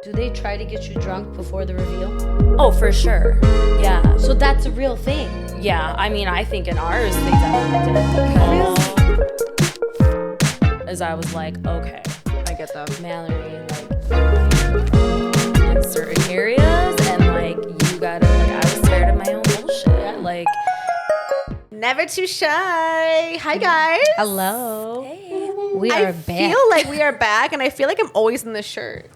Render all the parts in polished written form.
Do they try to get you drunk before the reveal? Oh, for sure. Yeah. So that's a real thing. Yeah. I mean, I think in ours they definitely did because as I was like, okay, I get them. Mallory, like in certain areas, and like you gotta like I was tired of my own bullshit. Like Never too shy. Hi guys. Hello. hey. We are I back. feel like we are back, and I feel like I'm always in this shirt.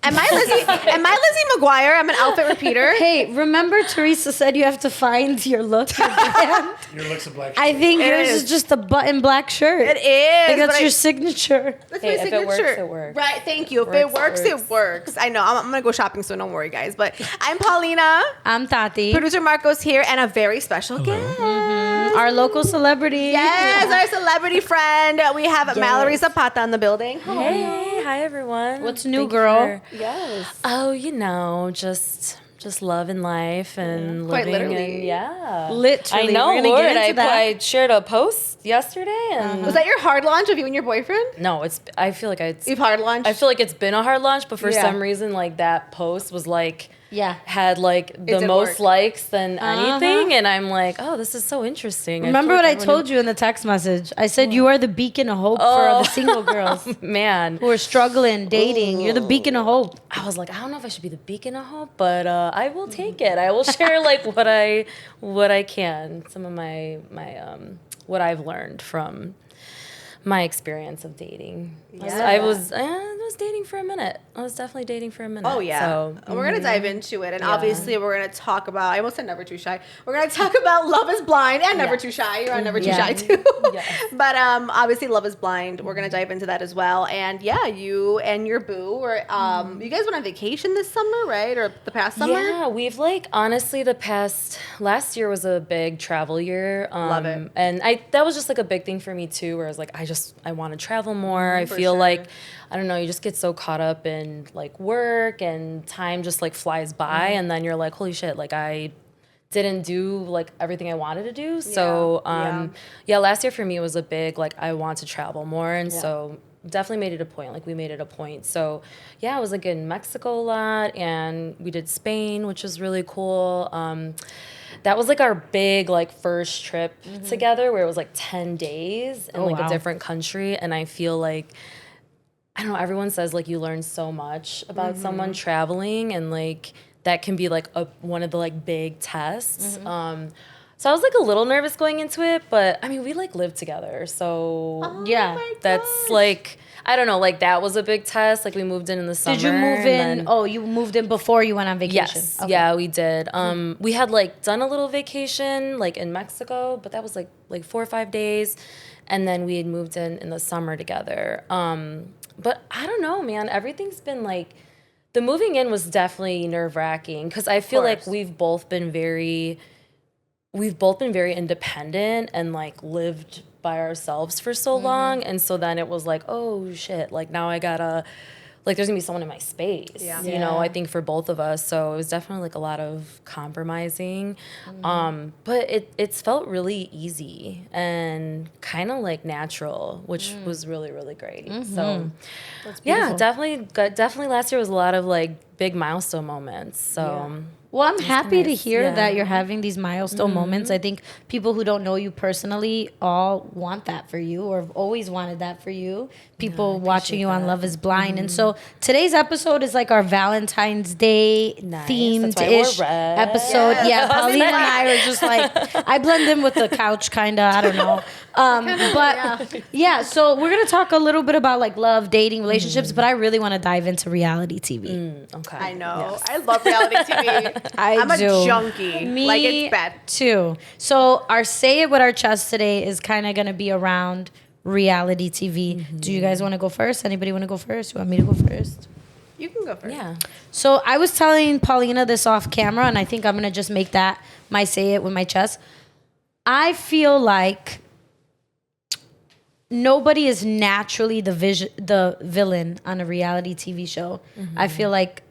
Am I Lizzie McGuire? I'm an outfit repeater. Hey, remember Teresa said you have to find your look, your brand? Your looks a black shirt. I think It yours is. is just a button black shirt. It is. Like that's but your signature. That's Hey, my if it signature. works, it works. Right. Thank you. If it works, it works. I know. I'm gonna go shopping soon. Don't worry, guys. But I'm Paulina. I'm Tati. Producer Marco's here, and a very special guest. Our local celebrity. Yes, our celebrity friend. We have Mallory Zapata in the building. Hey, hi everyone. What's new, Thank you girl? Yes. Oh, you know, just loving life and Quite living. literally. And, yeah. Literally. I know, We're gonna Lord. get into that. I shared a post yesterday, and Was that your hard launch of you and your boyfriend? no, it's. I feel like it's. You've hard launched. I feel like it's been a hard launch, but for Yeah. some reason, like that post was like. Yeah. Had like the did most work. likes than anything, and I'm like, oh, this is so interesting. Remember what I told you in the text message? I said you are the beacon of hope for the single girls Man, who are struggling, dating. You're the beacon of hope. I was like, I don't know if I should be the beacon of hope, but I will take it. I will share like what I can, some of my what I've learned from my experience of dating. I was dating for a minute. I was definitely dating for a minute. Oh yeah, So, we're gonna dive into it, and obviously we're gonna talk about. I almost said Never Too Shy. We're gonna talk about Love Is Blind and Never Too Shy. You're on Never Too Yeah. Shy too. Yes. But obviously Love Is Blind. We're gonna dive into that as well. And yeah, you and your boo were you guys went on vacation this summer, right? Or the past summer? Yeah, we've like honestly last year was a big travel year. Love it. And that was just like a big thing for me too, where I was like, I want to travel more. I For feel sure. like I don't know, you just get so caught up in like work and time just like flies by, and then you're like, holy shit, like I didn't do like everything I wanted to do. So yeah, last year for me was a big like I want to travel more, and so definitely made it a point. Like we made it a point. So yeah, I was like in Mexico a lot, and we did Spain, which was really cool. That was like our big like first trip together, where it was like 10 days in like wow. a different country, and I feel like I don't know, everyone says like you learn so much about someone traveling, and like that can be like one of the like big tests. So I was like a little nervous going into it, but I mean we like lived together, so Yeah. my that's like I don't know, like that was a big test. Like we moved in the summer. Did you move and in? then- Oh, you moved in before you went on vacation. Yes. Okay. Yeah, we did. We had like done a little vacation like in Mexico, but that was like 4 or 5 days, and then we had moved in the summer together. But I don't know, man. Everything's been like the moving in was definitely nerve-wracking because I feel like course. we've both been very independent and like lived by ourselves for so long, and so then it was like, oh shit, like now I gotta like there's gonna be someone in my space. Yeah. You know, I think for both of us. So it was definitely like a lot of compromising. But it's felt really easy and kind of like natural, which was really, really great. So yeah, definitely last year was a lot of like big milestone moments. So Well, I'm happy to nice. hear Yeah. that you're having these milestone moments. I think people who don't know you personally all want that for you, or have always wanted that for you. People watching you on Love Is Blind. And so today's episode is like our Valentine's Day Nice. themed That's why we're ish red. episode. Yes. Yeah, Paulina and I are just like, I blend in with the couch kind of, I don't know. But yeah, so we're going to talk a little bit about like love, dating, relationships, but I really want to dive into reality TV. okay. I know. Yes. I love reality TV. I'm a do. junkie. Me like it's bad. too. So our say it with our chest today is kind of going to be around reality TV. Do you guys want to go first? Anybody want to go first? You want me to go first? You can go first. Yeah. So I was telling Paulina this off camera, and I think I'm going to just make that my say it with my chest. I feel like nobody is naturally the villain on a reality TV show. I feel like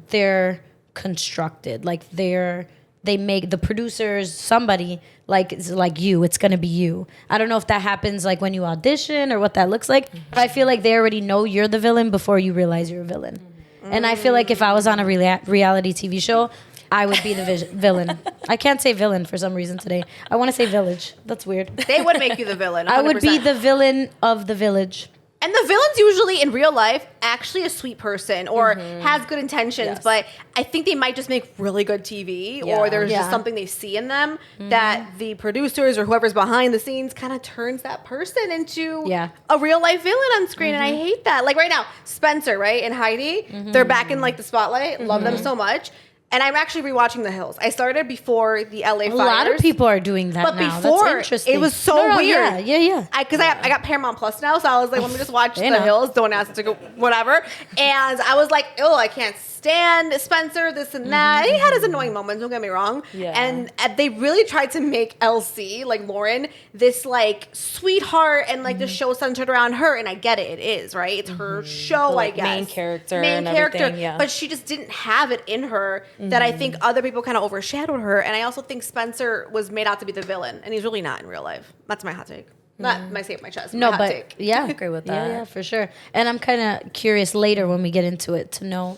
they're constructed, like they make the producers, somebody like it's like you, it's gonna be you. I don't know if that happens like when you audition or what that looks like, but I feel like they already know you're the villain before you realize you're a villain. And I feel like if I was on a reality TV show, I would be the villain. I can't say villain for some reason today. I want to say village. That's weird. They would make you the villain. 100%. I would be the villain of the village. And the villain's usually in real life actually a sweet person or has good intentions, but I think they might just make really good TV or there's just something they see in them that the producers or whoever's behind the scenes kind of turns that person into a real life villain on screen. And I hate that. Like right now, Spencer, right, and Heidi, they're back in like the spotlight. Love them so much. And I'm actually rewatching The Hills. I started before the LA fires. A lot of people are doing that but now. Before, that's interesting. It was so weird. Yeah. Because I got Paramount Plus now, so I was like, let me just watch The Hills. Don't ask to go, whatever. And I was like, oh, I can't stand Spencer, this and that. And he had his annoying moments, don't get me wrong. Yeah. And they really tried to make LC, like Lauren, this like sweetheart and like the show centered around her. And I get it, it is, right? It's her show, the, like, I guess. Main character and everything, yeah. But she just didn't have it in her that I think other people kind of overshadowed her. And I also think Spencer was made out to be the villain. And he's really not in real life. That's my hot take. Not my say of my chest. No, my hot take. Yeah, I agree with that. Yeah, for sure. And I'm kind of curious later when we get into it to know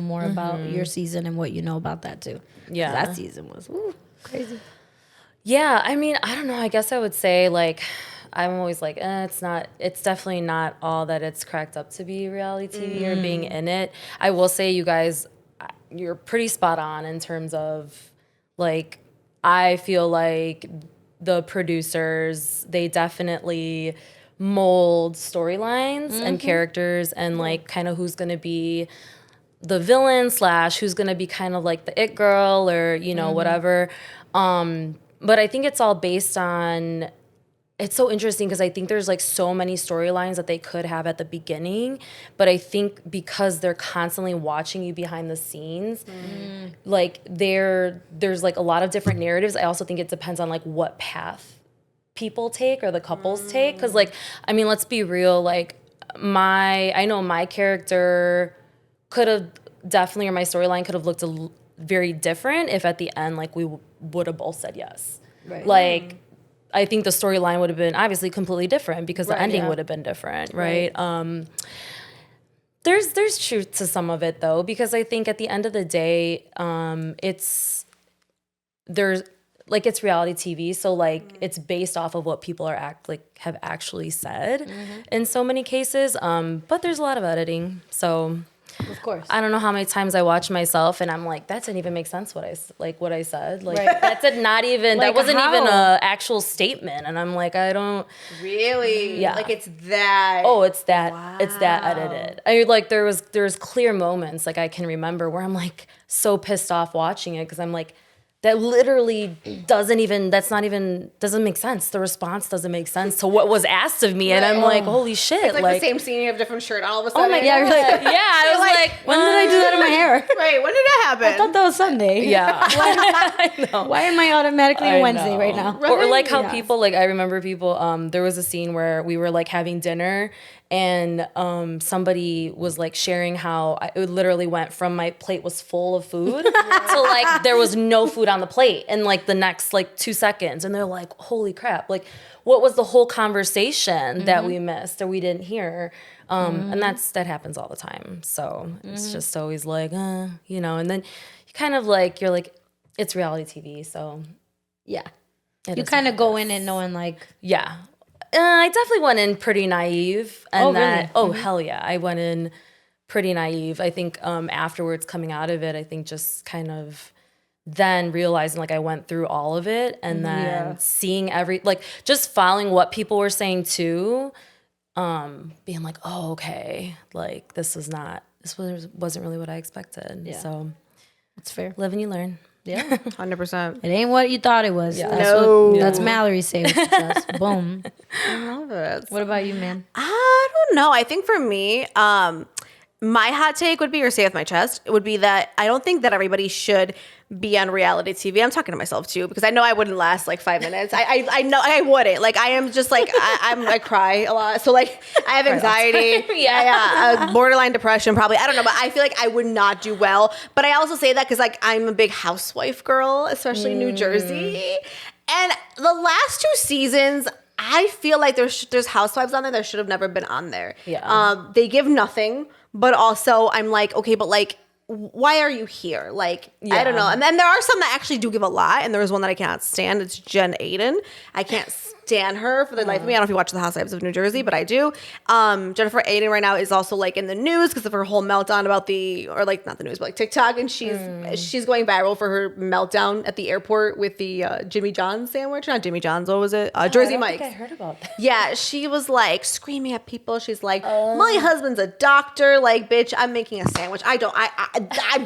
more about your season and what you know about that too. Yeah, that season was crazy. Yeah, I mean, I don't know. I guess I would say like I'm always like, it's definitely not all that it's cracked up to be reality TV or being in it. I will say, you guys, you're pretty spot on in terms of like I feel like the producers, they definitely mold storylines and characters and like kind of who's going to be the villain / who's going to be kind of like the it girl or, you know, whatever. But I think it's all based on, it's so interesting because I think there's like so many storylines that they could have at the beginning, but I think because they're constantly watching you behind the scenes, like there's like a lot of different narratives. I also think it depends on like what path people take or the couples take. Because like, I mean, let's be real. Like I know my character could have definitely, or my storyline could have looked very different if at the end like we would have both said yes. Right. Like. I think the storyline would have been obviously completely different because the ending would have been different, right? There's truth to some of it though, because I think at the end of the day, it's reality TV, so like it's based off of what people have actually said in so many cases. But there's a lot of editing, so. Of course. I don't know how many times I watch myself and I'm like, that didn't even make sense what I said. Like that did not even, like that wasn't how? even a actual statement. And I'm like, I don't. Really? Yeah. Like it's that. Oh, it's that. Wow. It's that edited. I like there was clear moments like I can remember where I'm like so pissed off watching it because I'm like, that literally doesn't make sense. The response doesn't make sense to what was asked of me. And I'm like, holy shit. It's like the same scene, you have a different shirt all of a sudden. Oh my God. Yeah, I was like, when did I do that in my hair? Right, when did that happen? I thought that was Sunday. Yeah. I know. Why am I automatically Wednesday right now? Right? Or like how people, like I remember people, there was a scene where we were like having dinner and somebody was like sharing how it literally went from my plate was full of food to like there was no food on the plate in like the next like 2 seconds. And they're like, holy crap, like what was the whole conversation that we missed or we didn't hear? And that happens all the time. So it's just always like, you know, and then you kind of like, you're like, it's reality TV. So yeah, you kind of go in and knowing like, yeah. I definitely went in pretty naive. And really? Hell yeah. I went in pretty naive. I think afterwards coming out of it, I think just kind of then realizing like I went through all of it and then seeing just following what people were saying too, being like, oh, okay, like this wasn't really what I expected. Yeah. So that's fair. Live and you learn. Yeah, 100%. It ain't what you thought it was. Yeah. That's Mallory saying. Boom. I love it. What about you, man? I don't know. I think for me, my hot take would be, or say with my chest, it would be that I don't think that everybody should be on reality TV. I'm talking to myself too, because I know I wouldn't last like 5 minutes. I know I wouldn't. Like I am just like, I cry a lot. So like I have anxiety. Borderline depression probably. I don't know, but I feel like I would not do well. But I also say that because like I'm a big housewife girl, especially in New Jersey. And the last 2 seasons, I feel like there's housewives on there that should have never been on there. Yeah. They give nothing but also I'm like, okay, but like, why are you here? Like, I don't know. And then there are some that actually do give a lot. And there was one that I cannot stand. It's Jen Aiden. I can't stand her for the life of me. I don't know if you watch The Housewives of New Jersey, but I do. Jennifer Aiden right now is also like in the news because of her whole meltdown about or like not the news, but like TikTok. And she's going viral for her meltdown at the airport with the Jimmy John's sandwich. Not Jimmy John's. What was it? Jersey Mike's. I heard about that. Yeah, she was like screaming at people. She's like, my husband's a doctor. Like, bitch, I'm making a sandwich. I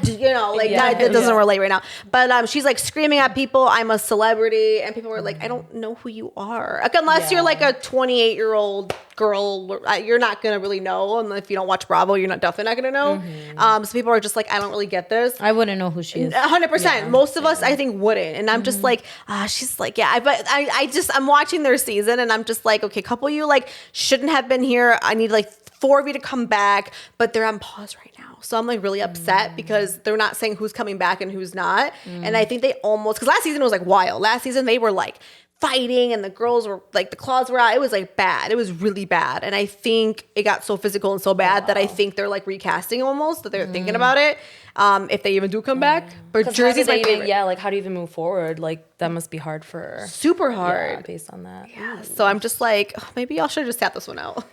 you know, like that doesn't relate right now. But she's like screaming at people. I'm a celebrity, and people were like, I don't know who you are. Like, unless you're like a 28-year-old girl, you're not gonna really know. And if you don't watch Bravo, you're definitely not gonna know. So people are just like, I don't really get this. I wouldn't know who she is. 100%. Most of us, I think, wouldn't. And I'm just like, she's like, yeah. But I'm watching their season, and I'm just like, okay, a couple of you like shouldn't have been here. I need like 4 of you to come back, but they're on pause right now. So I'm like really upset because they're not saying who's coming back and who's not. And I think they almost, because last season was like wild. Last season they were like fighting and the girls were like, the claws were out. It was like bad. It was really bad. And I think it got so physical and so bad that I think they're like recasting almost, that they're thinking about it. If they even do come back. But Jersey's my favorite. Yeah, like how do you even move forward? Like that must be hard for her. Super hard. Based on that. Yeah. So I'm just like, maybe y'all should have just sat this one out.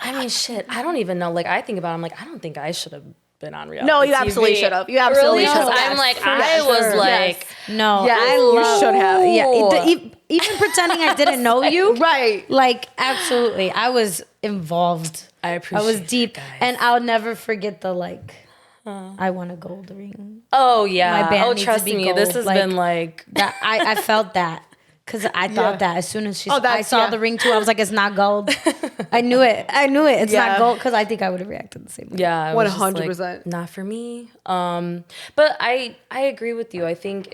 I mean, shit. I don't even know. Like I think about it, I'm like, I don't think I should have been on reality No, you TV. absolutely should have. You absolutely Really? should have. I'm like, I was like, No, Yes, you should have. Yeah, even pretending I didn't know you, Right. Like, absolutely, I was involved. I appreciate I was deep, it, guys. and I'll never forget the like. I want a gold ring. oh yeah. My band Oh, needs to trust be me, gold. this has Like, been like. That I felt that. Because I thought that as soon as I that's- saw the ring too, I was like, it's not gold. I knew it. It's not gold, because I think I would have reacted the same way. Yeah, I was just 100%. like, not for me. But I agree with you. I think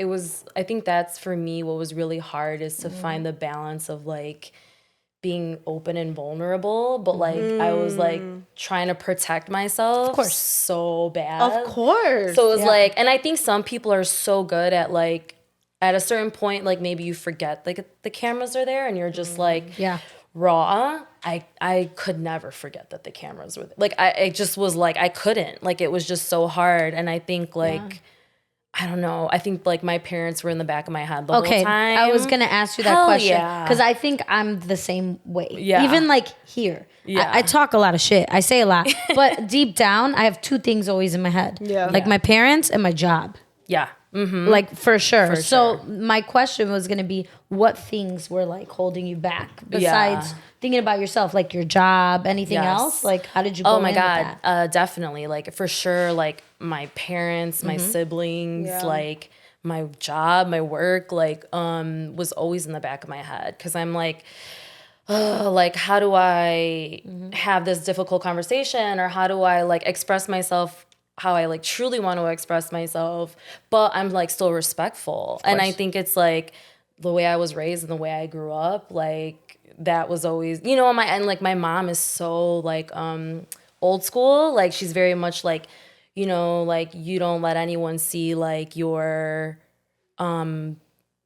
that's for me what was really hard is to find the balance of like being open and vulnerable, but like I was like trying to protect myself, of course, so bad, Of course. So it was like, and I think some people are so good at like. At a certain point, like maybe you forget like the cameras are there and you're just like raw. I could never forget that the cameras were there. Like I just was like I couldn't. Like it was just so hard. And I think like I don't know. I think like my parents were in the back of my head the whole time. I was gonna ask you that Hell question yeah. because I think I'm the same way. Yeah. Even like here, Yeah. I talk a lot of shit. I say a lot, but deep down, I have 2 things always in my head. Yeah. Like my parents and my job. Yeah. Mm-hmm. Like for sure. For So sure. my question was gonna be, what things were like holding you back besides thinking about yourself, like your job, anything Yes. else? Like how did you go Oh my in God. with that? Definitely. Like for sure, like my parents, my siblings, like my job, my work, like was always in the back of my head. Cause I'm like, like how do I have this difficult conversation, or how do I like express myself how I like truly want to express myself, but I'm like still respectful. And I think it's like the way I was raised and the way I grew up, like that was always, you know, my mom is so like old school. Like she's very much like, you know, like you don't let anyone see like your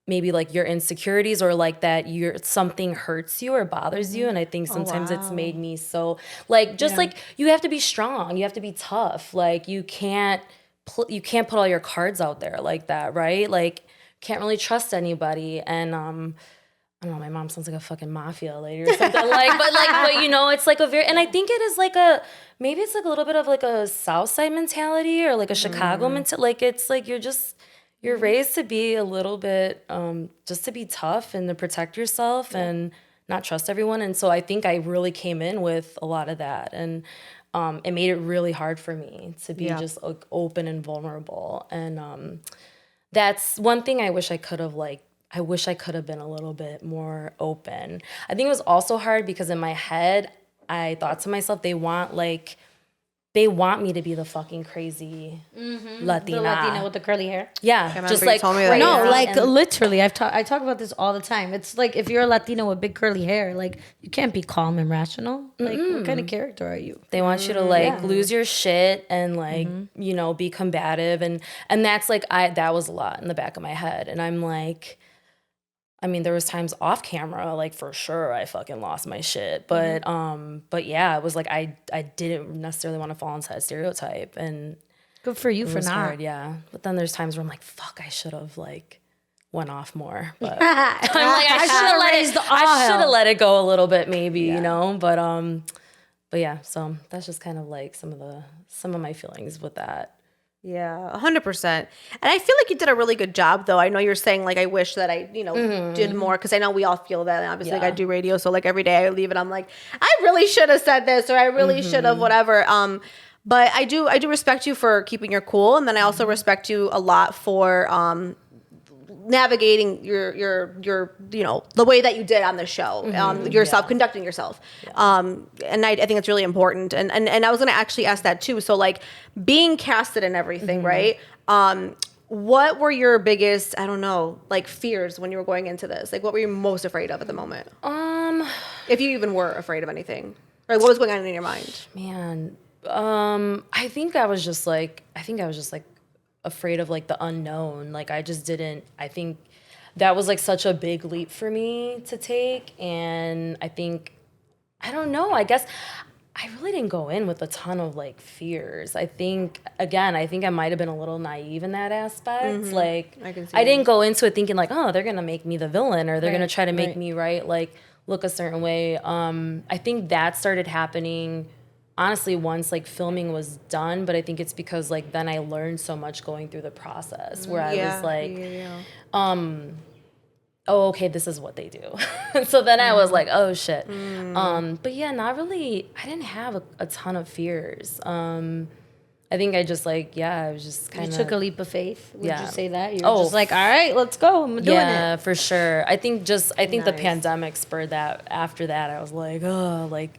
maybe like your insecurities, or like that something hurts you or bothers you. And I think sometimes it's made me so like, just like you have to be strong, you have to be tough. Like you can't put all your cards out there like that. Right. Like can't really trust anybody. And, I don't know, my mom sounds like a fucking mafia lady or something but you know, it's like and I think it is like maybe it's like a little bit of like a South Side mentality or like a Chicago mentality. Like it's like you're raised to be a little bit, just to be tough and to protect yourself and not trust everyone. And so I think I really came in with a lot of that. And it made it really hard for me to be just like, open and vulnerable. And that's one thing I wish I could have been a little bit more open. I think it was also hard because in my head, I thought to myself, they want me to be the fucking crazy Latina. The Latina with the curly hair. Yeah, just you like told me that. No, crazy. like And literally, I talk about this all the time. It's like if you're a Latina with big curly hair, like you can't be calm and rational. Like what kind of character are you? they want you to like lose your shit and like you know, be combative, and that's like that was a lot in the back of my head. And I'm like, I mean, there was times off camera, like for sure, I fucking lost my shit. But yeah, it was like I didn't necessarily want to fall into that stereotype, and Good for you it for was not. hard, yeah. But then there's times where I'm like, fuck, I should have like went off more. But I'm like, I should have let it go a little bit, maybe, you know. But yeah, so that's just kind of like some of my feelings with that. Yeah, 100%. And I feel like you did a really good job, though. I know you're saying, like, I wish that I, did more, because I know we all feel that. And obviously, like, I do radio, so, like, every day I leave it, I'm like, I really should have said this, or I really should have whatever. But I do respect you for keeping your cool, and then I also respect you a lot for navigating your the way that you did on the show, yourself, conducting yourself. And I think it's really important. And I was going to actually ask that too. So like being casted and everything, right? What were your biggest, I don't know, like fears when you were going into this? Like what were you most afraid of at the moment? If you even were afraid of anything. Like what was going on in your mind? Man, I think I was just like afraid of like the unknown. Like I think that was like such a big leap for me to take. And I don't know, I guess I really didn't go in with a ton of like fears. I think I might have been a little naive in that aspect. Like I didn't go into it thinking like, oh, they're going to make me the villain, or they're going to try to make me like look a certain way. I think that started happening honestly once like filming was done, but I think it's because like then I learned so much going through the process where I was like, oh, okay, this is what they do. So then I was like, oh shit. But yeah, not really. I didn't have a ton of fears. I think I just like, I was just kind of. You took a leap of faith. Would you say that? You were just like, all right, let's go. I'm doing it. Yeah, for sure. I think the pandemic spurred that. After that, I was like, oh, like,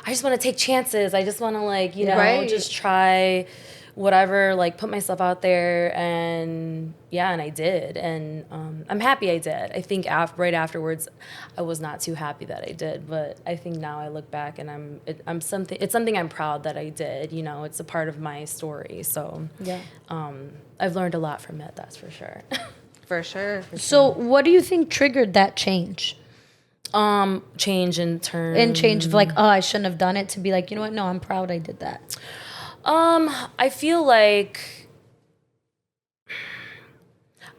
I just want to take chances. I just want to like, just try whatever, like put myself out there, and I did, and I'm happy I did. I think right afterwards, I was not too happy that I did, but I think now I look back and it's something I'm proud that I did. It's a part of my story, so I've learned a lot from it. That's for sure. For sure. So, what do you think triggered that change? Change in terms. And change of like, oh, I shouldn't have done it, to be like, you know what? No, I'm proud I did that. I feel like,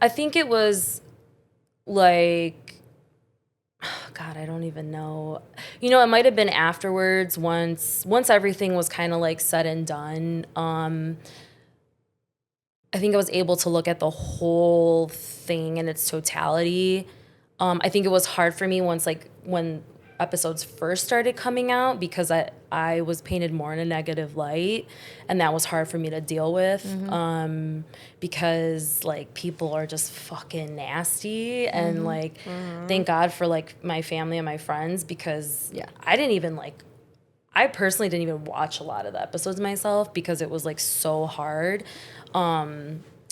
I think it was like, God, I don't even know. It might have been afterwards once everything was kind of like said and done. I think I was able to look at the whole thing in its totality. I think it was hard for me when episodes first started coming out, because I was painted more in a negative light, and that was hard for me to deal with, because like people are just fucking nasty, and like thank God for like my family and my friends, because I personally didn't even watch a lot of the episodes myself because it was like so hard.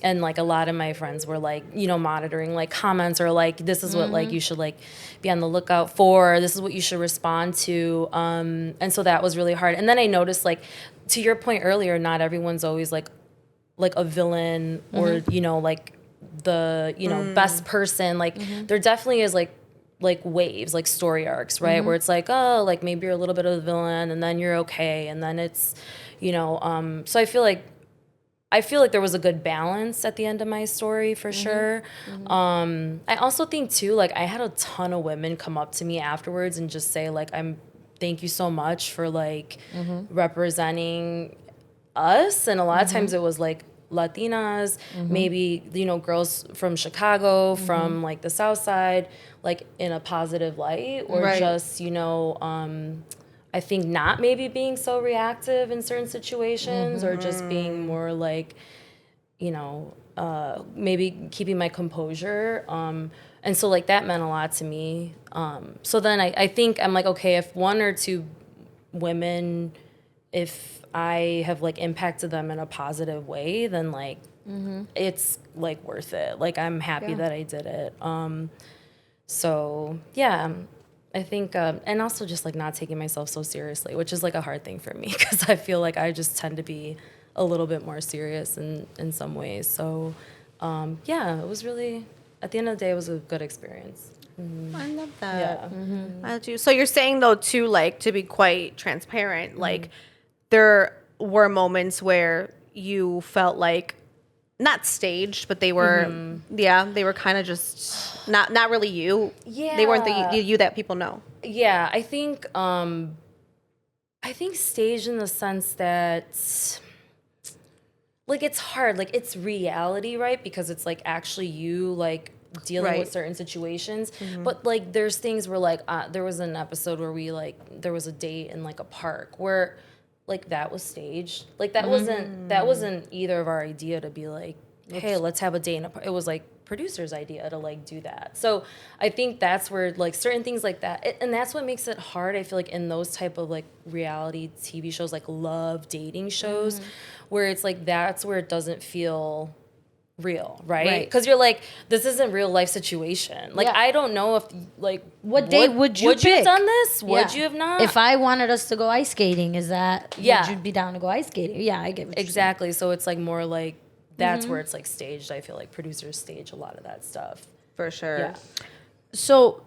And like a lot of my friends were like, monitoring like comments, or like, this is what like you should like be on the lookout for. This is what you should respond to. And so that was really hard. And then I noticed, like, to your point earlier, not everyone's always like a villain, or, like the, best person. Like there definitely is like waves, like story arcs, right? Where it's like, oh, like maybe you're a little bit of a villain, and then you're okay. And then it's, so I feel like there was a good balance at the end of my story, for sure. I also think too, like I had a ton of women come up to me afterwards and just say like, thank you so much for like representing us. And a lot of times it was like Latinas, maybe, girls from Chicago, from like the South Side, like in a positive light, or just, I think not maybe being so reactive in certain situations, or just being more like, maybe keeping my composure. And so like that meant a lot to me. So then I think I'm like, okay, if one or two women, if I have like impacted them in a positive way, then like it's like worth it. Like I'm happy that I did it. So yeah. I think, and also just like not taking myself so seriously, which is like a hard thing for me, because I feel like I just tend to be a little bit more serious in some ways. So, it was really, at the end of the day, it was a good experience. I love that. Yeah. I do. So you're saying though too, like to be quite transparent, like there were moments where you felt like not staged, but they were, they were kind of just not really you. Yeah. They weren't the you that people know. Yeah, I think stage in the sense that like it's hard, like it's reality, right? Because it's like actually you like dealing with certain situations. But like there's things where like there was an episode where we like there was a date in like a park where like that was staged. Like that wasn't either of our idea to be like, hey, let's have a date in a park. It was like producer's idea to like do that. So I think that's where like certain things like that, and that's what makes it hard. I feel like in those type of like reality TV shows, like love dating shows, where it's like that's where it doesn't feel real, right? Because you're like, this isn't real life situation. Like I don't know if like What date would you have pick? done this? Yeah. Would you have not? If I wanted us to go ice skating, is that would you be down to go ice skating? Yeah, I get what you're saying. Exactly. So it's like more like that's where it's like staged. I feel like producers stage a lot of that stuff. For sure. Yeah. So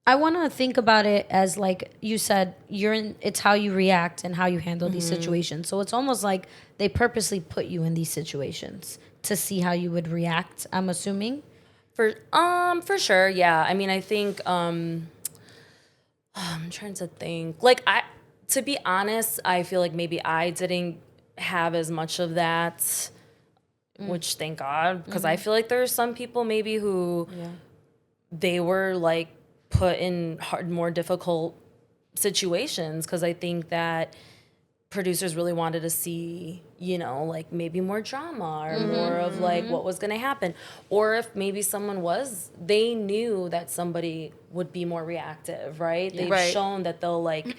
I want to think about it as like you said, it's how you react and how you handle these situations. So it's almost like they purposely put you in these situations to see how you would react, I'm assuming. For sure, yeah. I mean, I think I'm trying to think. Like to be honest, I feel like maybe I didn't have as much of that, which thank God, because I feel like there's some people maybe who they were like put in more difficult situations, because I think that producers really wanted to see, you know, like maybe more drama or more of like what was going to happen. Or if maybe they knew that somebody would be more reactive, right? They've shown that they'll like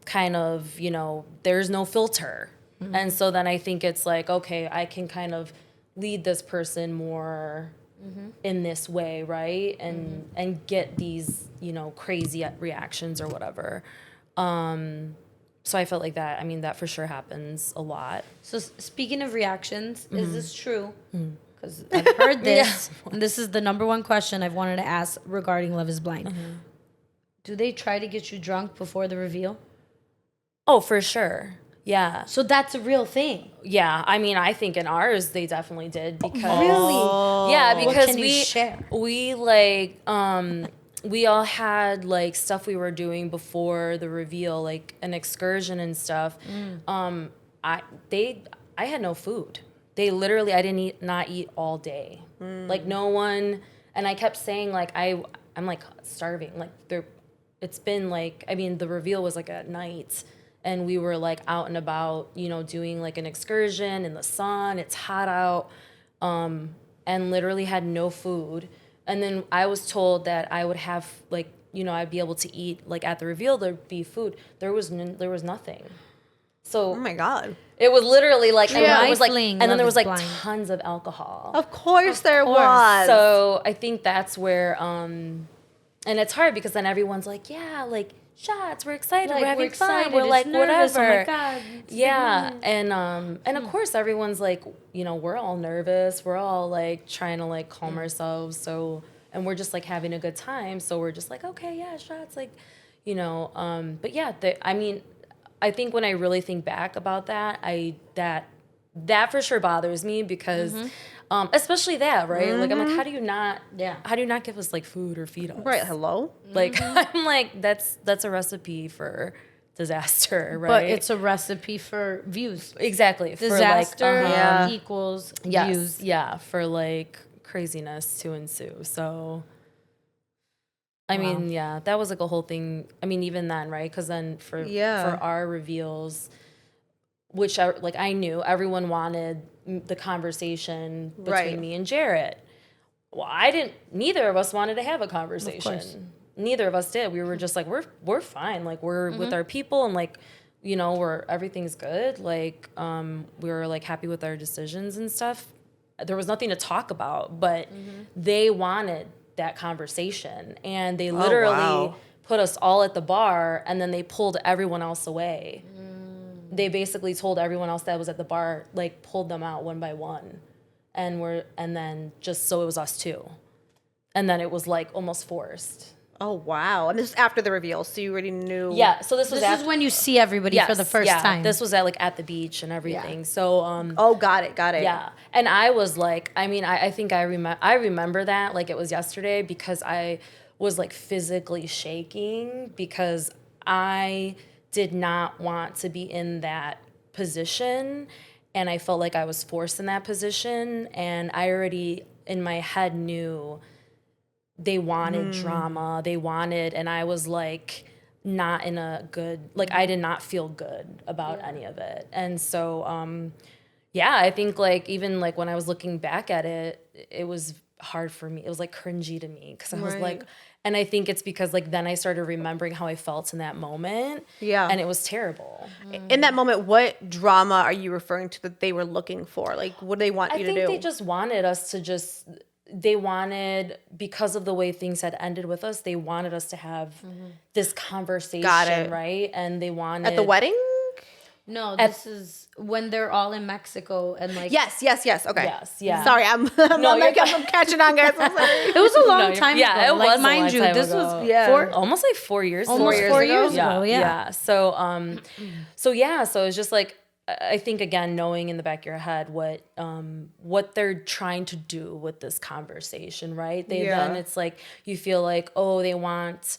kind of, you know, there's no filter. And so then I think it's like, okay, I can kind of lead this person more in this way, right? And get these, you know, crazy reactions or whatever. So I felt like that. I mean, that for sure happens a lot. So speaking of reactions, is this true? Because I've heard this. And this is the number one question I've wanted to ask regarding Love is Blind. Do they try to get you drunk before the reveal? Oh, for sure. Yeah. So that's a real thing. Yeah. I mean, I think in ours they definitely did because Really? yeah, What because can you share? we like we all had like stuff we were doing before the reveal, like an excursion and stuff. I had no food. They literally, I didn't not eat all day. Like no one, and I kept saying like I'm like starving. Like it's been like, I mean, the reveal was like at night, and we were like out and about, you know, doing like an excursion in the sun. It's hot out, and literally had no food. And then I was told that I would have like, you know, I'd be able to eat like at the reveal. There'd be food. There was nothing. So Oh my God. it was literally like, and then it was like, Trifling and then there Love was is like Blind. tons of alcohol. Of course there course. was. So I think that's where, and it's hard because then everyone's like, yeah, like shots, we're excited, Like, we're having we're excited, fun, we're it's like nervous, whatever. oh my God, it's a big yeah, moment. and of course everyone's like, you know, we're all nervous, we're all like trying to like calm ourselves, so, and we're just like having a good time, so we're just like, okay, yeah, shots, like, you know, but yeah, I mean, I think when I really think back about that, that for sure bothers me because, especially that, right? Like, I'm like, how do you not give us like food or feed us? Right, hello? Like, I'm like, that's a recipe for disaster, right? But it's a recipe for views. exactly Disaster for like, Yeah. equals yes, views. yeah, for like craziness to ensue. So, I mean, yeah, that was like a whole thing. I mean, even then, right? Because then for our reveals, which I knew everyone wanted the conversation between me and Jarrett. Well, neither of us wanted to have a conversation. Neither of us did. We were just like, we're fine. Like we're with our people and like, you know, everything's good. Like, we were like happy with our decisions and stuff. There was nothing to talk about, but they wanted that conversation, and they literally put us all at the bar, and then they pulled everyone else away. They basically told everyone else that was at the bar, like pulled them out one by one, and then just so it was us two. and then it was like almost forced. Oh wow! And this is after the reveal, so you already knew. Yeah, so this is when you see everybody for the first time. This was at the beach and everything. Yeah. So Oh, got it. yeah, and I was like, I mean, I think I remember that like it was yesterday because I was like physically shaking because I did not want to be in that position, and I felt like I was forced in that position, and I already in my head knew they wanted drama, and I was like not in a good, like I did not feel good about any of it. And so yeah, I think like even like when I was looking back at it, it was hard for me. It was like cringy to me because I was like, and I think it's because like then I started remembering how I felt in that moment. Yeah. And it was terrible. In that moment, what drama are you referring to that they were looking for? Like, what do they want you to do? I think they just wanted us to they wanted, because of the way things had ended with us, they wanted us to have this conversation, right? And they wanted... At the wedding? No, this is when they're all in Mexico and like... Yes. Okay. Yes, yeah. Sorry, I'm catching on, guys. I'm sorry. It was a long time ago. Yeah, it was like, a mind long you, time this ago. was almost like 4 years ago. Almost 4 years ago, yeah. So it's just like, I think again, knowing in the back of your head what they're trying to do with this conversation, right? Then it's like you feel like, oh, they want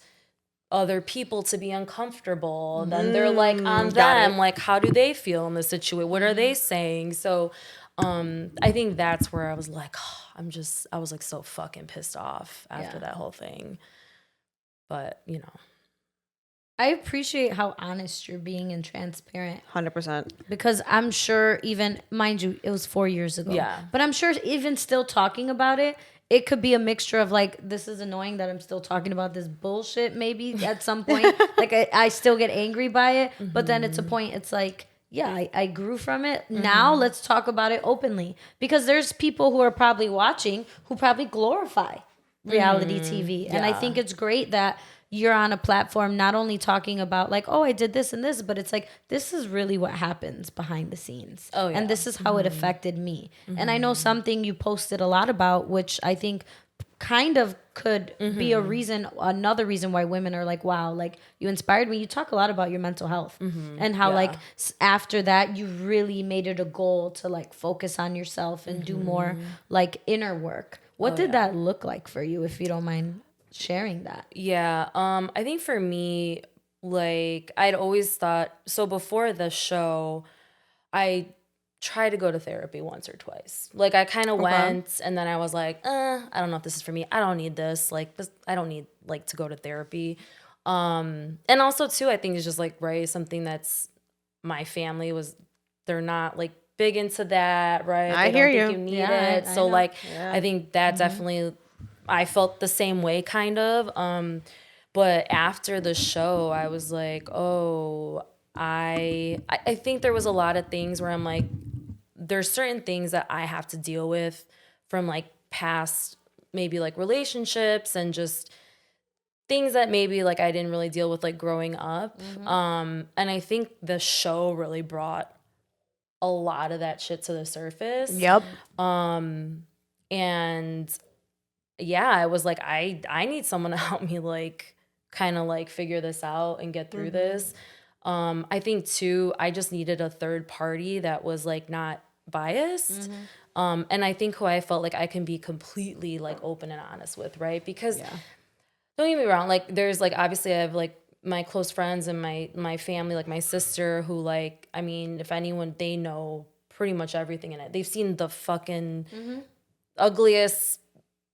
other people to be uncomfortable. Then they're like on them, like how do they feel in this situation? What are they saying? So I think that's where I was like, oh, I was like so fucking pissed off after that whole thing. But you know. I appreciate how honest you're being and transparent. 100%. Because I'm sure even, mind you, it was 4 years ago. Yeah. But I'm sure even still talking about it, it could be a mixture of like, this is annoying that I'm still talking about this bullshit maybe at some point. Like I still get angry by it. But then it's a point, it's like, yeah, I grew from it. Now let's talk about it openly. Because there's people who are probably watching who probably glorify reality TV. And I think it's great that you're on a platform not only talking about like, oh, I did this and this, but it's like, this is really what happens behind the scenes. Oh, yeah. And this is how it affected me. And I know something you posted a lot about, which I think kind of could be another reason why women are like, wow, like you inspired me. You talk a lot about your mental health and how like after that, you really made it a goal to like focus on yourself and do more like inner work. What did that look like for you, if you don't mind sharing that? Yeah. I think for me, like I'd always thought, so before the show, I tried to go to therapy once or twice. Like I kind of went and then I was like, I don't know if this is for me. I don't need this. Like this, I don't need like to go to therapy. And also too, I think it's just like, right, something that's my family they're not like big into that, right? I hear you. You need it. So like, I think that definitely, I felt the same way kind of. But after the show, I was like, oh, I think there was a lot of things where I'm like, there's certain things that I have to deal with from like past maybe like relationships and just things that maybe like I didn't really deal with like growing up. And I think the show really brought a lot of that shit to the surface. Yep. And yeah, I was like, I need someone to help me like kind of like figure this out and get through this. I think too, I just needed a third party that was like not biased. And I think who I felt like I can be completely like open and honest with, right? Because don't get me wrong, like there's like obviously I have like my close friends and my family, like my sister, who like, I mean, if anyone, they know pretty much everything in it. They've seen the fucking ugliest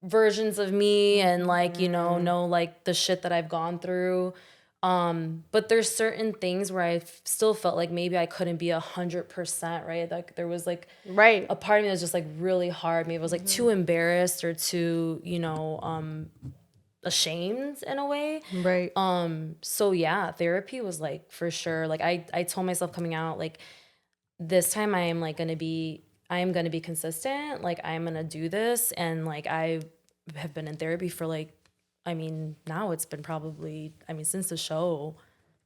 versions of me and like, you know like the shit that I've gone through. But there's certain things where I still felt like maybe I couldn't be 100%, right? Like there was like a part of me that was just like really hard. Maybe I was like too embarrassed or too, ashamed in a way. Right. So yeah, therapy was like for sure. Like I told myself coming out, like this time I am going to be consistent. Like I'm going to do this. And like I have been in therapy for like, I mean, now it's been probably, I mean, since the show,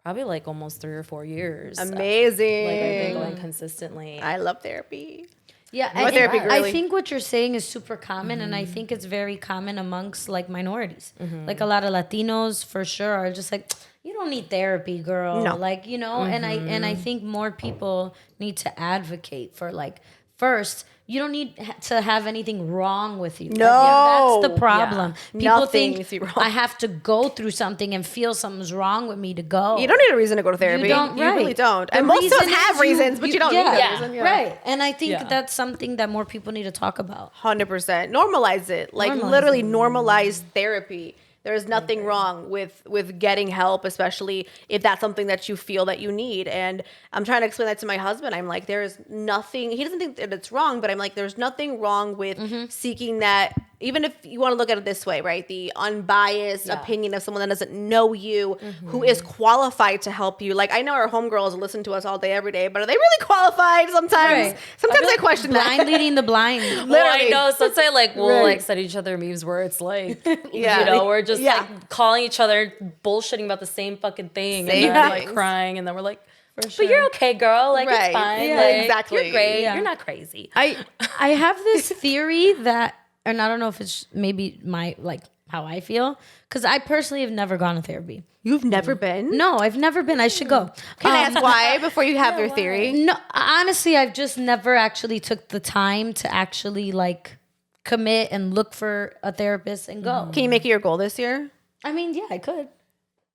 probably like almost 3 or 4 years. Amazing. Like I've been going consistently. I love therapy. Yeah, Or therapy, really. I think what you're saying is super common, and I think it's very common amongst like minorities. Like a lot of Latinos, for sure, are just like, you don't need therapy, girl. No. Like, you know, and I think more people need to advocate for like, first, you don't need to have anything wrong with you. No. That's the problem. Yeah. People Nothing think is wrong. I have to go through something and feel something's wrong with me to go. You don't need a reason to go to therapy. You don't, You right. really don't. The And most of us reason have is reasons, but you don't need a reason. Yeah. Right. And I think Yeah. that's something that more people need to talk about. 100%. Normalize it. Like Normalize literally normalize therapy. There's nothing wrong with getting help, especially if that's something that you feel that you need. And I'm trying to explain that to my husband. I'm like, there is nothing. He doesn't think that it's wrong, but I'm like, there's nothing wrong with seeking that. Even if you want to look at it this way, right? The unbiased opinion of someone that doesn't know you, who is qualified to help you. Like, I know our homegirls listen to us all day, every day, but are they really qualified sometimes? Right. Sometimes I question Blind that. leading the blind. Well, I know. So let's say like we'll Right. like send each other memes where it's like, Yeah. you know, we're just Yeah. like calling each other, bullshitting about the same fucking thing, Same and then like things. crying, and then we're like, sure. but you're okay, girl. Like Right. it's fine. Yeah, Like, exactly. You're great. Yeah. You're not crazy. I have this theory that, and I don't know if it's maybe my like how I feel, because I personally have never gone to therapy. You've never been? No, I've never been. I should go. Can I ask why before you have your theory? No, honestly, I've just never actually took the time to actually like commit and look for a therapist and go. Can you make it your goal this year? I mean, yeah, I could.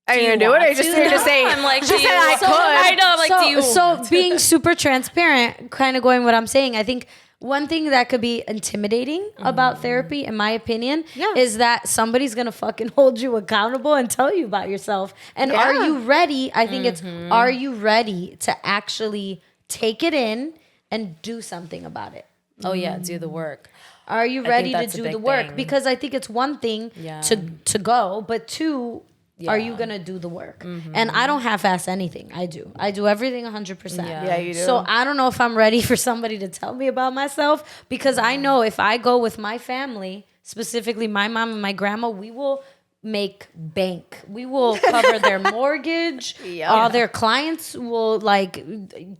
Are you gonna do it? Or you're just saying? I'm like, she do said you- I So- could. I know. I'm like, so, do you? so being super transparent, kind of going what I'm saying, I think one thing that could be intimidating about therapy, in my opinion, is that somebody's gonna fucking hold you accountable and tell you about yourself. And are you ready? I think it's, are you ready to actually take it in and do something about it? Oh yeah, do the work. Are you ready to that's a do the big work? thing. Because I think it's one thing Yeah. to go, but two, are you gonna do the work? And I don't half-ass anything. I do everything 100%. Yeah, you do. So I don't know if I'm ready for somebody to tell me about myself, because I know if I go with my family, specifically my mom and my grandma, we will make bank. We will cover their mortgage. Yep. All their clients will like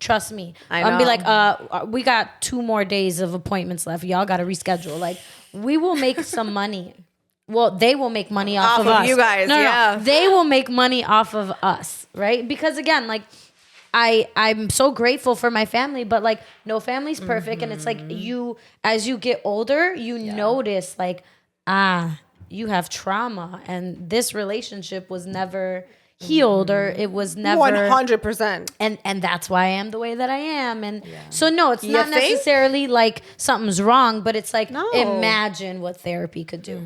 trust me. I I'll be know. like, we got 2 more days of appointments left. Y'all got to reschedule. Like, we will make some money. Well, they will make money off of us. you guys, yeah. They will make money off of us, right? Because again, like, I'm so grateful for my family, but like, no family's perfect. And it's like you, as you get older, you notice like, you have trauma and this relationship was never healed, or it was never 100%. and that's why I am the way that I am. And so no, it's You not think? necessarily like something's wrong, but it's like, No. imagine what therapy could do.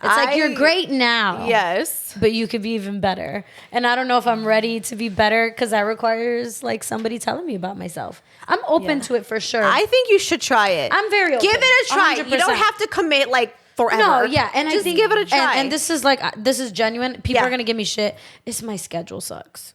It's like, you're great now. Yes. But you could be even better. And I don't know if I'm ready to be better, because that requires like somebody telling me about myself. I'm open to it for sure. I think you should try it. I'm very open. Give it a try. You 100%. don't have to commit like forever. No, yeah, and just I think, give it a try. And this is like, this is genuine. People Yeah. are gonna give me shit. It's my schedule sucks.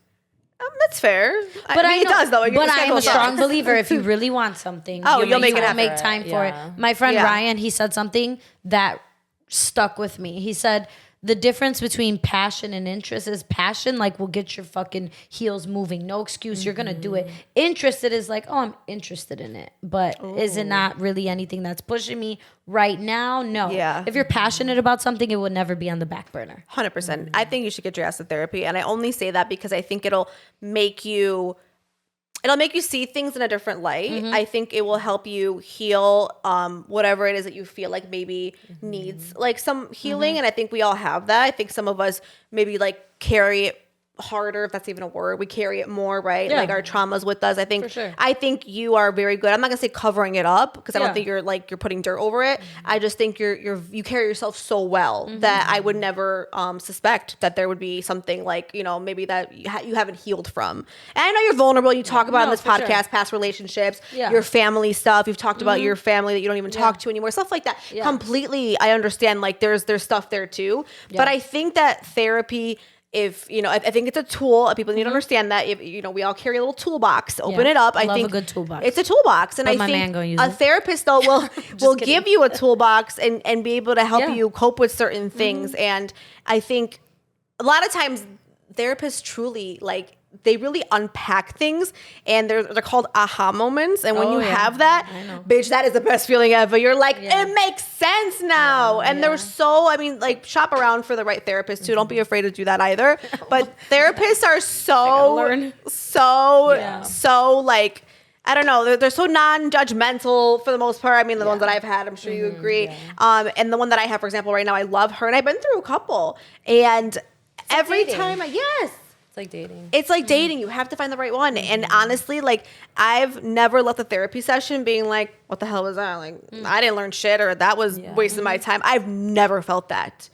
That's fair. But I it know, does though. Your But I'm schedule a strong sucks. believer. If you really want something, You'll make it make happen. time for it. Yeah. My friend Yeah. Ryan, he said something that stuck with me. He said, the difference between passion and interest is passion like will get your fucking heels moving. No excuse. You're gonna do it. Interested is like, oh, I'm interested in it. But is it not really anything that's pushing me right now? No. Yeah. If you're passionate about something, it will never be on the back burner. 100%. I think you should get your ass to therapy. And I only say that because I think it'll make you see things in a different light. I think it will help you heal whatever it is that you feel like maybe needs like some healing. And I think we all have that. I think some of us maybe like carry it harder, if that's even a word. We carry it more, right? Yeah. Like our traumas with us. For sure. I think you are very good. I'm not gonna say covering it up, because I Yeah. don't think you're putting dirt over it. I just think you carry yourself so well that I would never suspect that there would be something like, maybe that you haven't healed from. And I know you're vulnerable. You talk about in No, this for sure. podcast past relationships, Yeah. your family stuff. You've talked about your family that you don't even talk to anymore, stuff like that. Yeah. Completely, I understand. Like there's stuff there too. But I think that therapy, if I think it's a tool. People need to understand that if we all carry a little toolbox. Open Yeah. it up. I Love think a good toolbox. It's a toolbox, and But I my man think gonna use a it. therapist though will kidding. give you a toolbox and be able to help Yeah. you cope with certain things. And I think a lot of times therapists truly like they really unpack things, and they're called aha moments. And when you have that, bitch, that is the best feeling ever. You're like, it makes sense now. And they're so, I mean, like, shop around for the right therapist too. Don't be afraid to do that either. But therapists are so like, I don't know. They're so non-judgmental for the most part. I mean, the ones that I've had, I'm sure you agree. Yeah. And the one that I have, for example, right now, I love her, and I've been through a couple. And every time, it's like dating. It's like dating. You have to find the right one. And honestly, like, I've never left a therapy session being like, what the hell was that? Like, I didn't learn shit, or that was wasting my time. I've never felt that.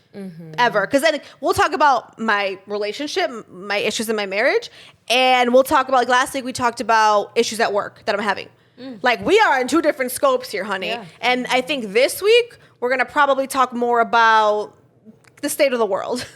Ever. Because then we'll talk about my relationship, my issues in my marriage, and we'll talk about, like, last week we talked about issues at work that I'm having. Like, we are in two different scopes here, honey. Yeah. And I think this week we're going to probably talk more about the state of the world,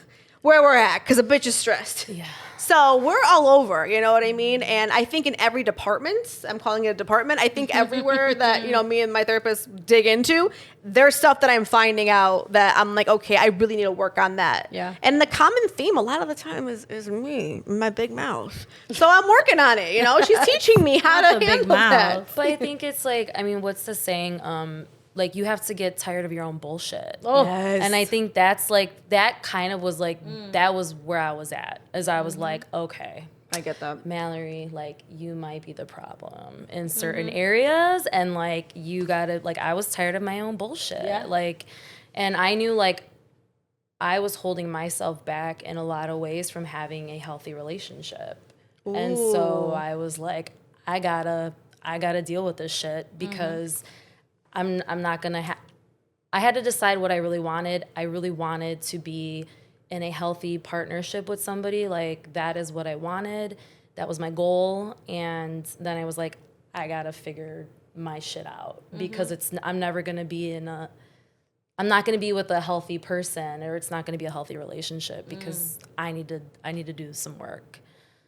where we're at, because a bitch is stressed. Yeah. So we're all over, you know what I mean? And I think in every department, I'm calling it a department, I think everywhere that, you know, me and my therapist dig into, there's stuff that I'm finding out that I'm like, okay, I really need to work on that. Yeah. And the common theme a lot of the time is me, my big mouth. So I'm working on it, you know? She's teaching me how to handle that. But I think it's like, I mean, what's the saying? Like, you have to get tired of your own bullshit. Oh, yes. And I think that's like, that kind of was like, that was where I was at. As I was like, okay. I get that. Mallory, like, you might be the problem in certain areas. And, like, you gotta, like, I was tired of my own bullshit. Yeah. Like, and I knew, like, I was holding myself back in a lot of ways from having a healthy relationship. Ooh. And so I was like, I gotta deal with this shit, because I'm not gonna I had to decide what I really wanted. I really wanted to be in a healthy partnership with somebody. Like, that is what I wanted. That was my goal. And then I was like, I gotta figure my shit out, because I'm never gonna be I'm not gonna be with a healthy person, or it's not gonna be a healthy relationship, because I need to do some work.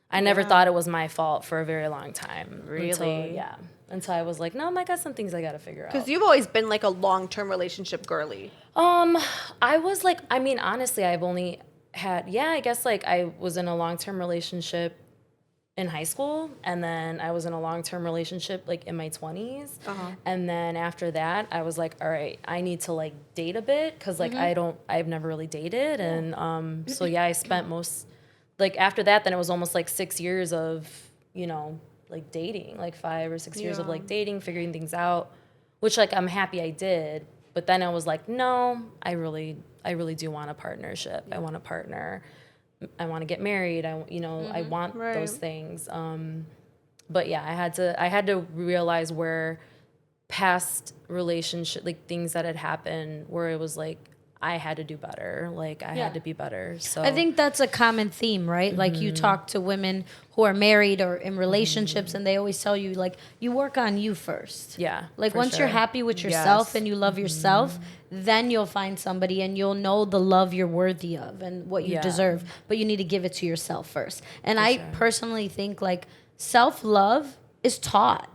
I never thought it was my fault for a very long time. Really? Until I was like, no, I got some things I got to figure out. Because you've always been like a long-term relationship girly. I was like, I mean, honestly, I've only had, I guess, like, I was in a long-term relationship in high school, and then I was in a long-term relationship, like, in my 20s. And then after that, I was like, all right, I need to, like, date a bit, because, like, I've never really dated. And so, I spent like, after that, then it was almost like 6 years of, you know, like, dating, like 5 or 6 years of, like, dating, figuring things out, which, like, I'm happy I did. But then I was like, no, I really do want a partnership. I want a partner. I want to get married. I want those things. But I had to realize where past relationship, like, things that had happened, where it was like, I had to do better. Like, I had to be better. So I think that's a common theme, right? Like, you talk to women who are married or in relationships, and they always tell you, like, you work on you first. Yeah. Like, once you're happy with yourself and you love yourself, then you'll find somebody and you'll know the love you're worthy of and what you deserve. But you need to give it to yourself first. And I personally think, like, self-love is taught.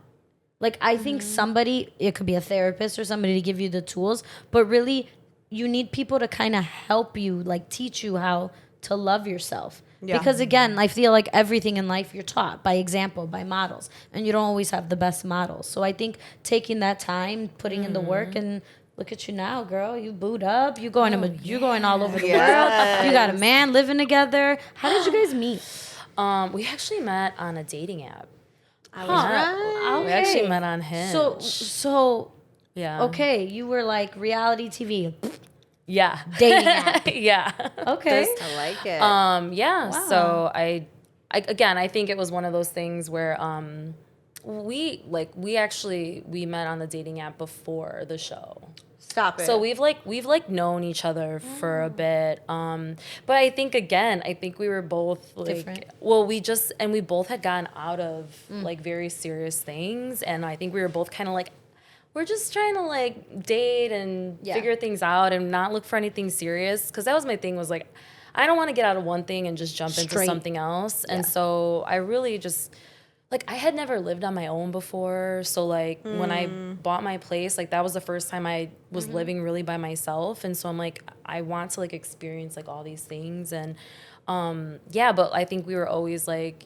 Like, I think somebody, it could be a therapist or somebody to give you the tools, but really, you need people to kind of help you, like, teach you how to love yourself. Yeah. Because, again, I feel like everything in life you're taught by example, by models, and you don't always have the best models. So I think taking that time, putting in the work, and look at you now, girl. You boot up. You going you're going all over the world. You got a man living together. How did you guys meet? We actually met on a dating app. Okay. We actually met on Hinge. So. Yeah. Okay, you were like reality TV. Yeah. Dating app. Yeah. Okay. I like it. Yeah. Wow. So I think it was one of those things where we met on the dating app before the show. Stop it. So we've known each other for a bit. But I think we were both like different. Well, we both had gotten out of like very serious things, and I think we were both kind of like, we're just trying to like date and figure things out and not look for anything serious. Because that was my thing, was like, I don't want to get out of one thing and just jump into something else. And so I really just, like, I had never lived on my own before. So like when I bought my place, like that was the first time I was living really by myself. And so I'm like, I want to like experience like all these things. And but I think we were always like,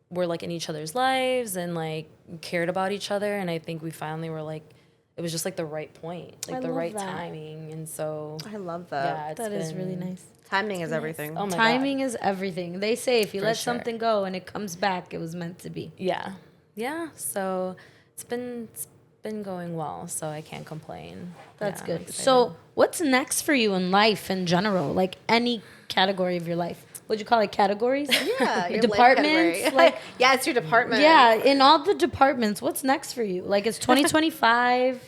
were like in each other's lives and like cared about each other. And I think we finally were like, it was just like the right point, like the right timing. And so I love that. yeah, That is really nice. Timing is everything. Oh my Timing God. is everything. They say if you let sure. something go and it comes back, it was meant to be. Yeah. Yeah. So it's been going well, so I can't complain. That's Yeah, I'm good. excited. So, what's next for you in life in general? Like any category of your life? Would you call it categories? Yeah, your Departments? life category. Like, yeah, it's your department. yeah, in all the departments, what's next for you? Like, it's 2025.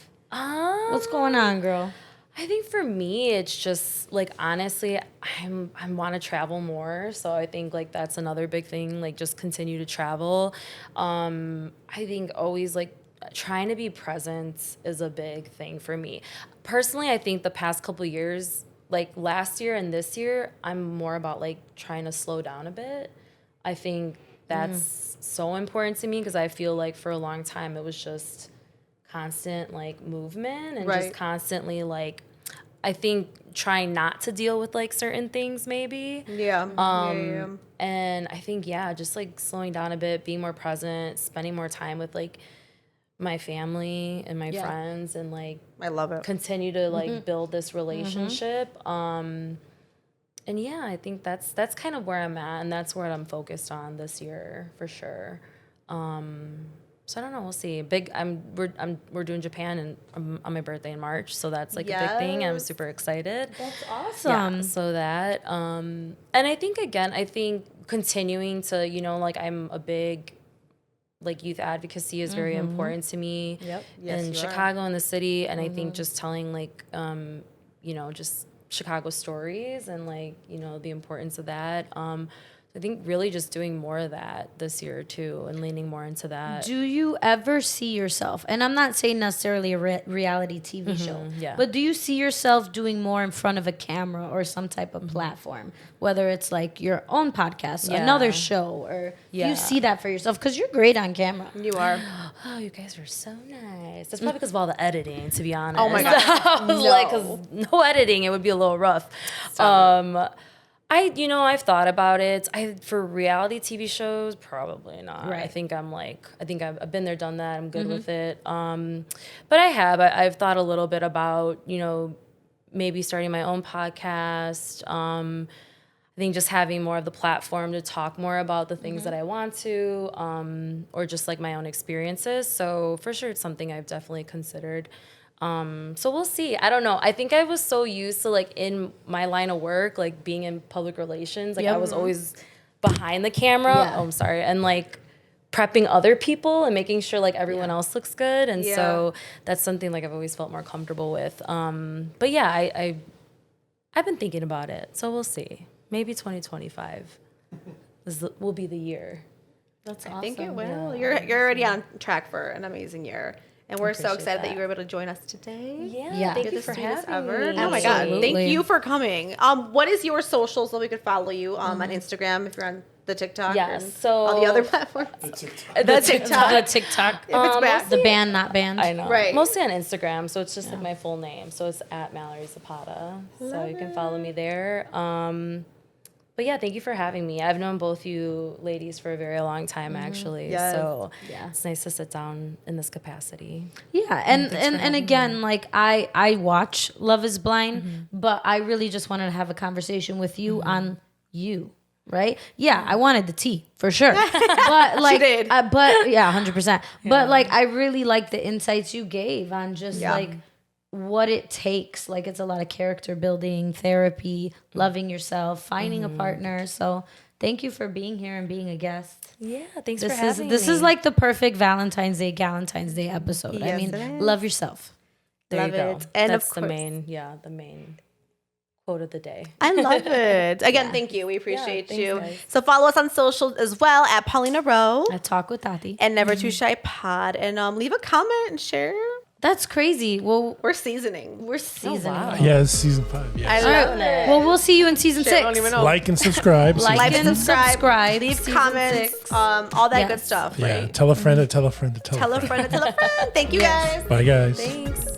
What's going on, girl? I think for me, it's just like honestly, I want to travel more. So I think like that's another big thing. Like just continue to travel. I think always like trying to be present is a big thing for me. Personally, I think the past couple of years, like last year and this year, I'm more about like trying to slow down a bit. I think that's so important to me because I feel like for a long time it was just constant like movement and just constantly like I think trying not to deal with like certain things maybe. Yeah. And I think just like slowing down a bit, being more present, spending more time with like my family and my friends and like I love it. continue to like build this relationship. And yeah, I think that's kind of where I'm at and that's what I'm focused on this year for sure. So I don't know. We'll see. We're doing Japan and on my birthday in March, so that's like a big thing. I'm super excited. That's awesome. Yeah. So that and I think continuing to like I'm a big like youth advocacy is very important to me. Yep. Yes, in you Chicago and the city, and I think just telling like just Chicago stories and like the importance of that. I think really just doing more of that this year too and leaning more into that. Do you ever see yourself, and I'm not saying necessarily a reality TV show, yeah. but do you see yourself doing more in front of a camera or some type of platform, whether it's like your own podcast, another show, or do you see that for yourself? Because you're great on camera. You are. Oh, you guys are so nice. That's probably because of all the editing, to be honest. Oh my God. Like, 'cause no editing, it would be a little rough. I've thought about it. For reality TV shows, probably not. Right. I think I've been there, done that. I'm good with it. But I've thought a little bit about, maybe starting my own podcast. I think just having more of the platform to talk more about the things that I want to, or just like my own experiences. So for sure, it's something I've definitely considered. So we'll see. I don't know. I think I was so used to like in my line of work, like being in public relations, like I was always behind the camera. Yeah. Oh, I'm sorry. And like prepping other people and making sure like everyone else looks good. And so that's something like I've always felt more comfortable with. But yeah, I've been thinking about it. So we'll see. Maybe 2025 will be the year. That's awesome. I think it will. You're already on track for an amazing year. And we're so excited that you were able to join us today. Yeah. Thank you The for sweetest having ever. me. Oh my God. Absolutely. Thank you for coming. What is your social so we could follow you on Instagram if you're on the TikTok Yes, and so- all the other platforms? The TikTok. The TikTok. If it's back. The band, not band. I know. Right. Mostly on Instagram, so it's just like my full name. So it's at Mallory Zapata. So you can follow me there. But yeah, thank you for having me. I've known both you ladies for a very long time, actually. Yes. So it's nice to sit down in this capacity. Yeah, and again, like I watch Love Is Blind, but I really just wanted to have a conversation with you on you. Right? Yeah, I wanted the tea for sure, but like, did. but yeah, 100%. But like, I really like the insights you gave on just like what it takes. Like, it's a lot of character building, therapy, loving yourself, finding a partner. So, thank you for being here and being a guest. Yeah, thanks This for having me. This is like the perfect Valentine's Day episode. Yes, I mean, it is. love yourself. there Love you go. it. And that's of the course- main quote of the day. I love it. Again, thank you. We appreciate thanks, you. guys. So follow us on social as well at Paulina Rowe I talk with Tati. and Never Too Shy Pod. And leave a comment and share. That's crazy. Well, We're seasoning. we're seasoning. wow. it. Yeah, it's season 5. I Yes. love it. it. Well, we'll see you in season Shit, I 6. don't even know. Like and subscribe. Like and and subscribe. Leave season comments. 6. All that Yes. good stuff. Yeah, Right? tell a friend to tell a friend to tell Tell a a friend. friend to tell a friend. Thank you guys. Bye, guys. Thanks.